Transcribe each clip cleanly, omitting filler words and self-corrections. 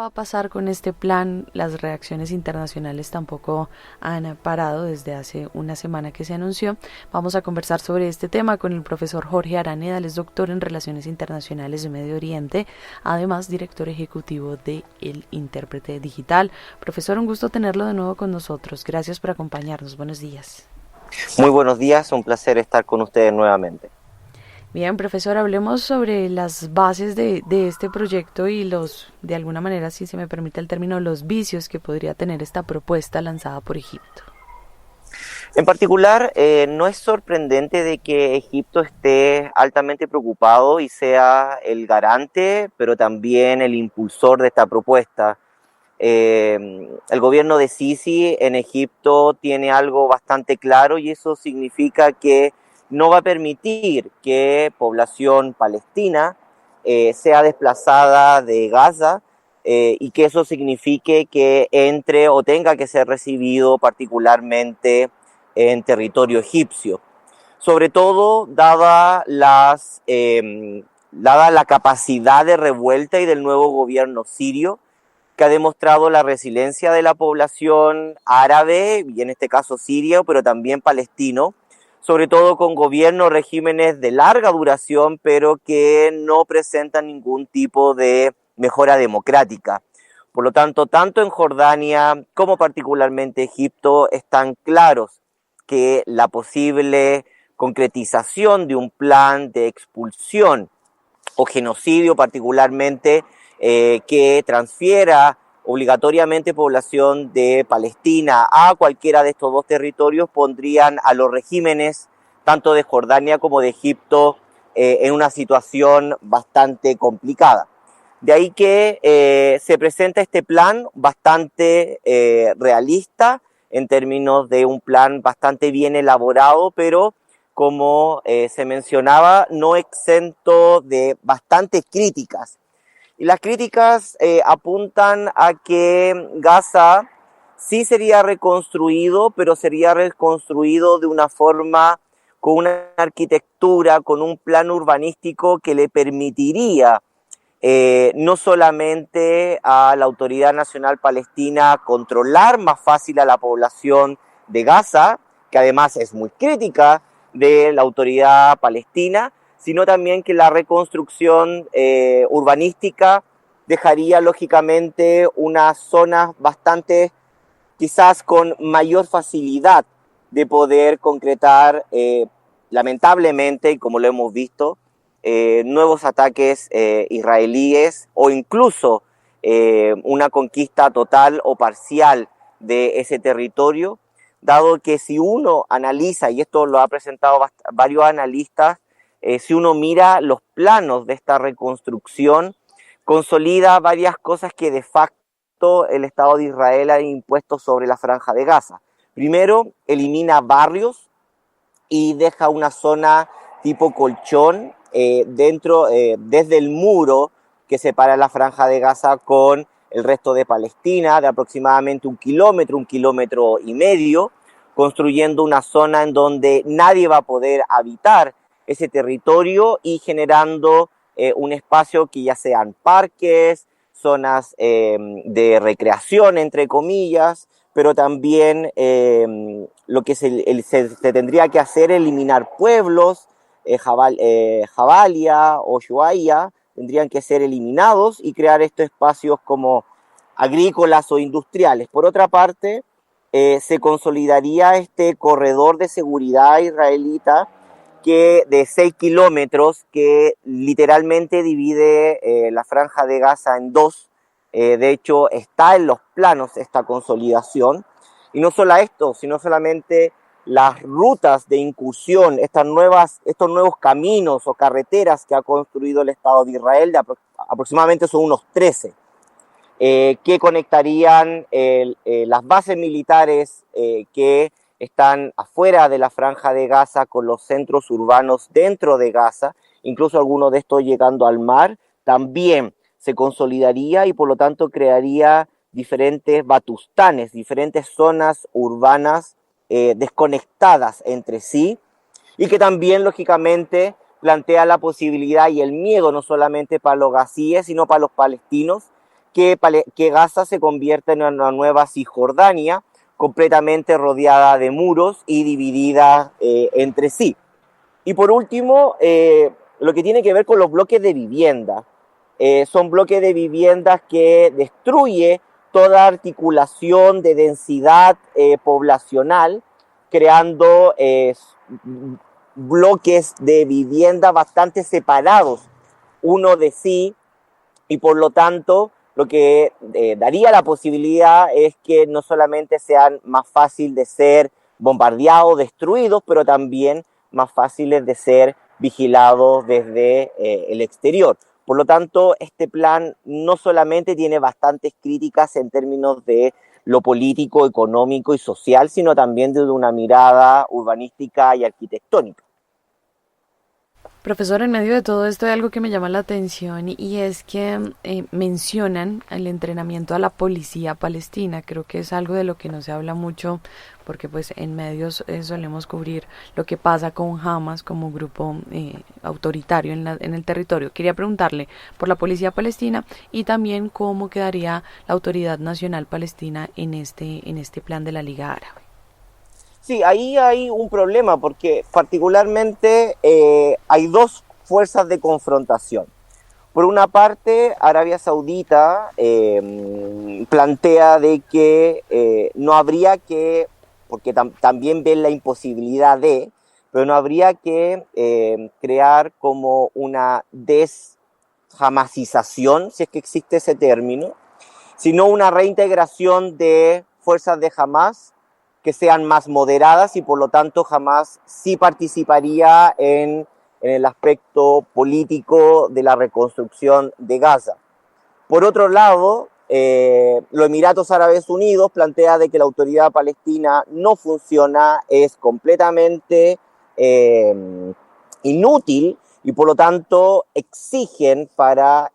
a pasar con este plan? Las reacciones internacionales tampoco han parado desde hace una semana que se anunció. Vamos a conversar sobre este tema con el profesor Jorge Araneda, él es doctor en Relaciones Internacionales de Medio Oriente, además director ejecutivo de El Intérprete Digital. Profesor, un gusto tenerlo de nuevo con nosotros. Gracias por acompañarnos. Buenos días. Muy buenos días, un placer estar con ustedes nuevamente. Bien, profesor, hablemos sobre las bases de este proyecto y de alguna manera, si se me permite el término, los vicios que podría tener esta propuesta lanzada por Egipto. En particular, no es sorprendente de que Egipto esté altamente preocupado y sea el garante, pero también el impulsor de esta propuesta. El gobierno de Sisi en Egipto tiene algo bastante claro y eso significa que no va a permitir que población palestina sea desplazada de Gaza y que eso signifique que entre o tenga que ser recibido particularmente en territorio egipcio. Sobre todo dada la capacidad de revuelta y del nuevo gobierno sirio, que ha demostrado la resiliencia de la población árabe, y en este caso sirio, pero también palestino, sobre todo con gobiernos, regímenes de larga duración, pero que no presentan ningún tipo de mejora democrática. Por lo tanto, tanto en Jordania como particularmente Egipto están claros que la posible concretización de un plan de expulsión o genocidio particularmente que transfiera obligatoriamente población de Palestina a cualquiera de estos dos territorios pondrían a los regímenes tanto de Jordania como de Egipto en una situación bastante complicada. De ahí que se presenta este plan bastante realista en términos de un plan bastante bien elaborado, pero como se mencionaba, no exento de bastantes críticas. Y las críticas apuntan a que Gaza sí sería reconstruido, pero sería reconstruido de una forma, con una arquitectura, con un plan urbanístico que le permitiría no solamente a la Autoridad Nacional Palestina controlar más fácil a la población de Gaza, que además es muy crítica de la Autoridad Palestina, sino también que la reconstrucción urbanística dejaría lógicamente unas zonas bastante, quizás con mayor facilidad de poder concretar, lamentablemente, y como lo hemos visto, nuevos ataques israelíes o incluso una conquista total o parcial de ese territorio, dado que si uno analiza, y esto lo ha presentado varios analistas, si uno mira los planos de esta reconstrucción, consolida varias cosas que de facto el Estado de Israel ha impuesto sobre la Franja de Gaza. Primero, elimina barrios y deja una zona tipo colchón desde el muro que separa la Franja de Gaza con el resto de Palestina, de aproximadamente un kilómetro y medio, construyendo una zona en donde nadie va a poder habitar ese territorio y generando un espacio que ya sean parques, zonas de recreación, entre comillas, pero también lo que se tendría que hacer es eliminar pueblos, Jabalia o Shuaia, tendrían que ser eliminados y crear estos espacios como agrícolas o industriales. Por otra parte, se consolidaría este corredor de seguridad israelita de 6 kilómetros que literalmente divide la Franja de Gaza en dos. De hecho, está en los planos esta consolidación. Y no solo esto, sino solamente las rutas de incursión, estos nuevos caminos o carreteras que ha construido el Estado de Israel, aproximadamente son unos 13, que conectarían las bases militares que están afuera de la Franja de Gaza con los centros urbanos dentro de Gaza, incluso algunos de estos llegando al mar. También se consolidaría y por lo tanto crearía diferentes batustanes, diferentes zonas urbanas desconectadas entre sí, y que también lógicamente plantea la posibilidad y el miedo no solamente para los gazíes, sino para los palestinos, que Gaza se convierta en una nueva Cisjordania, completamente rodeada de muros y dividida entre sí. Y por último, lo que tiene que ver con los bloques de vivienda. Son bloques de viviendas que destruye toda articulación de densidad poblacional, creando bloques de vivienda bastante separados uno de sí, y por lo tanto lo que daría la posibilidad es que no solamente sean más fáciles de ser bombardeados, destruidos, pero también más fáciles de ser vigilados desde el exterior. Por lo tanto, este plan no solamente tiene bastantes críticas en términos de lo político, económico y social, sino también desde una mirada urbanística y arquitectónica. Profesor, en medio de todo esto hay algo que me llama la atención y es que mencionan el entrenamiento a la policía palestina. Creo que es algo de lo que no se habla mucho porque pues en medios solemos cubrir lo que pasa con Hamas como grupo autoritario en el territorio. Quería preguntarle por la policía palestina y también cómo quedaría la Autoridad Nacional Palestina en este plan de la Liga Árabe. Sí, ahí hay un problema porque particularmente hay dos fuerzas de confrontación. Por una parte, Arabia Saudita plantea de que no habría que, porque también ven la imposibilidad de, pero no habría que crear como una deshamasización, si es que existe ese término, sino una reintegración de fuerzas de Hamas que sean más moderadas y por lo tanto Hamas sí participaría en el aspecto político de la reconstrucción de Gaza. Por otro lado, los Emiratos Árabes Unidos plantea de que la autoridad palestina no funciona, es completamente inútil y por lo tanto exigen para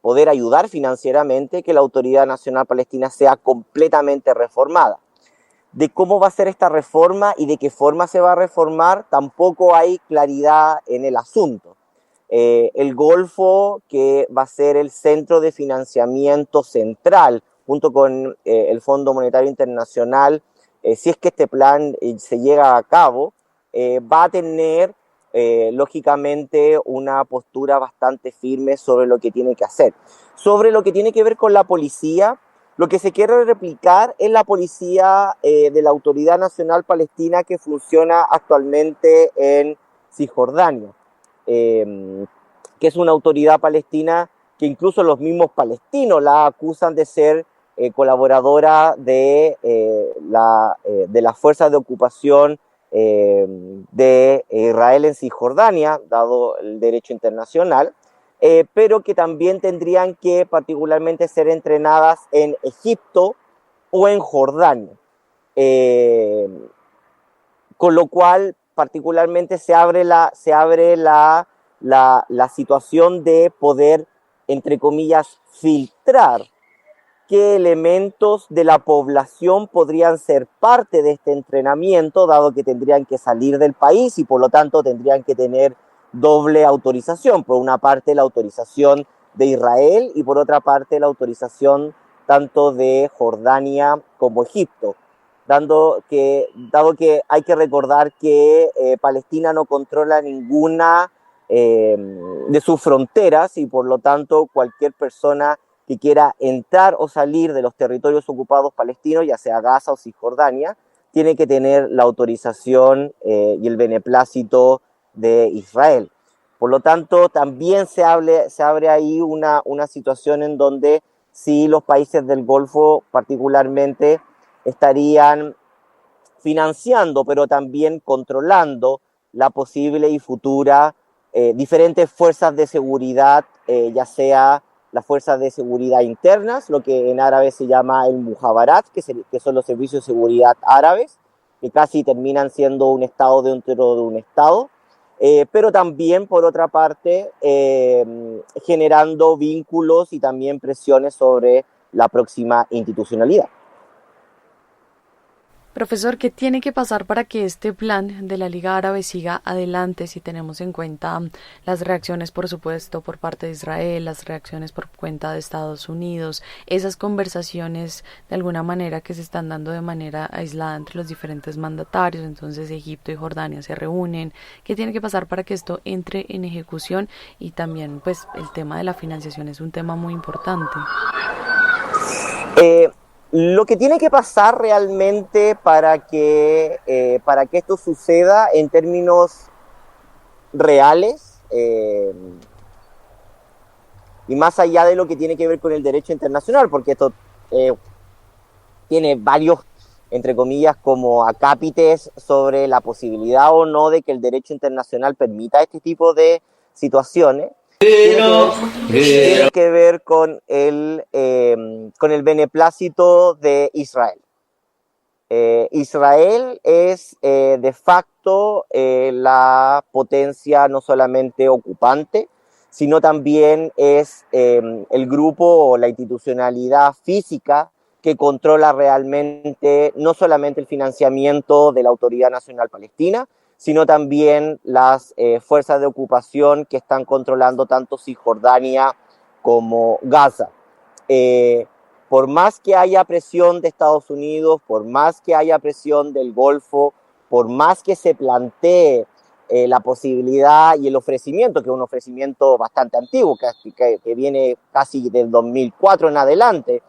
poder ayudar financieramente que la Autoridad Nacional Palestina sea completamente reformada. De cómo va a ser esta reforma y de qué forma se va a reformar, tampoco hay claridad en el asunto. El Golfo, que va a ser el centro de financiamiento central, junto con el Fondo Monetario Internacional, si es que este plan se llega a cabo, va a tener lógicamente una postura bastante firme sobre lo que tiene que hacer. Sobre lo que tiene que ver con la policía, lo que se quiere replicar es la policía de la Autoridad Nacional Palestina que funciona actualmente en Cisjordania, que es una autoridad palestina que incluso los mismos palestinos la acusan de ser colaboradora de las fuerzas de ocupación de Israel en Cisjordania, dado el derecho internacional, pero que también tendrían que particularmente ser entrenadas en Egipto o en Jordania. Con lo cual, particularmente se abre la situación de poder, entre comillas, filtrar qué elementos de la población podrían ser parte de este entrenamiento, dado que tendrían que salir del país y por lo tanto tendrían que tener doble autorización. Por una parte la autorización de Israel y por otra parte la autorización tanto de Jordania como Egipto. Dado que hay que recordar que Palestina no controla ninguna de sus fronteras y por lo tanto cualquier persona que quiera entrar o salir de los territorios ocupados palestinos, ya sea Gaza o Cisjordania, tiene que tener la autorización y el beneplácito de Israel. Por lo tanto, también se abre ahí una situación en donde sí los países del Golfo particularmente estarían financiando, pero también controlando la posible y futura diferentes fuerzas de seguridad, ya sea las fuerzas de seguridad internas, lo que en árabe se llama el mujabarat, que son los servicios de seguridad árabes, que casi terminan siendo un estado dentro de un estado, pero también, por otra parte, generando vínculos y también presiones sobre la próxima institucionalidad. Profesor, ¿qué tiene que pasar para que este plan de la Liga Árabe siga adelante si tenemos en cuenta las reacciones, por supuesto, por parte de Israel, las reacciones por cuenta de Estados Unidos, esas conversaciones de alguna manera que se están dando de manera aislada entre los diferentes mandatarios? Entonces Egipto y Jordania se reúnen. ¿Qué tiene que pasar para que esto entre en ejecución? Y también, pues, el tema de la financiación es un tema muy importante. Lo que tiene que pasar realmente para que esto suceda en términos reales, y más allá de lo que tiene que ver con el derecho internacional, porque esto tiene varios, entre comillas, como acápites sobre la posibilidad o no de que el derecho internacional permita este tipo de situaciones. Tiene que ver con el beneplácito de Israel. Israel es de facto la potencia no solamente ocupante, sino también es el grupo o la institucionalidad física que controla realmente no solamente el financiamiento de la Autoridad Nacional Palestina, sino también las fuerzas de ocupación que están controlando tanto Cisjordania como Gaza. Por más que haya presión de Estados Unidos, por más que haya presión del Golfo, por más que se plantee la posibilidad y el ofrecimiento, que es un ofrecimiento bastante antiguo, que viene casi del 2004 en adelante,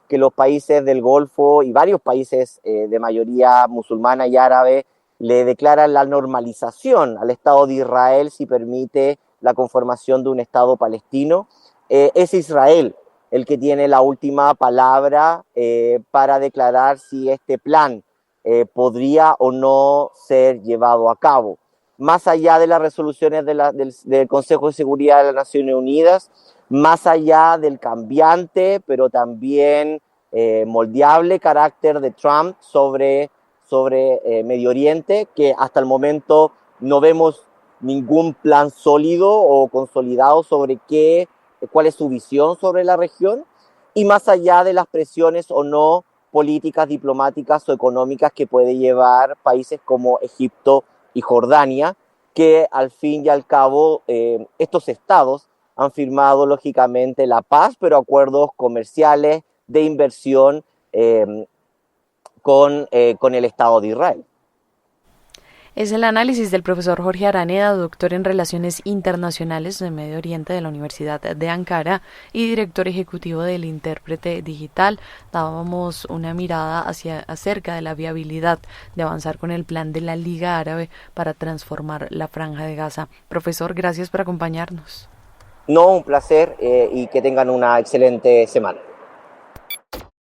que los países del Golfo y varios países de mayoría musulmana y árabe le declaran la normalización al Estado de Israel si permite la conformación de un Estado palestino. Es Israel el que tiene la última palabra para declarar si este plan podría o no ser llevado a cabo. Más allá de las resoluciones del Consejo de Seguridad de las Naciones Unidas, más allá del cambiante, pero también moldeable carácter de Trump sobre Medio Oriente, que hasta el momento no vemos ningún plan sólido o consolidado sobre cuál es su visión sobre la región, y más allá de las presiones o no políticas, diplomáticas o económicas que puede llevar países como Egipto y Jordania, que al fin y al cabo estos estados han firmado lógicamente la paz, pero acuerdos comerciales de inversión con el Estado de Israel. Es el análisis del profesor Jorge Araneda, doctor en Relaciones Internacionales de Medio Oriente de la Universidad de Ankara y director ejecutivo del Intérprete Digital. Dábamos una mirada acerca de la viabilidad de avanzar con el plan de la Liga Árabe para transformar la Franja de Gaza. Profesor, gracias por acompañarnos. No, un placer y que tengan una excelente semana.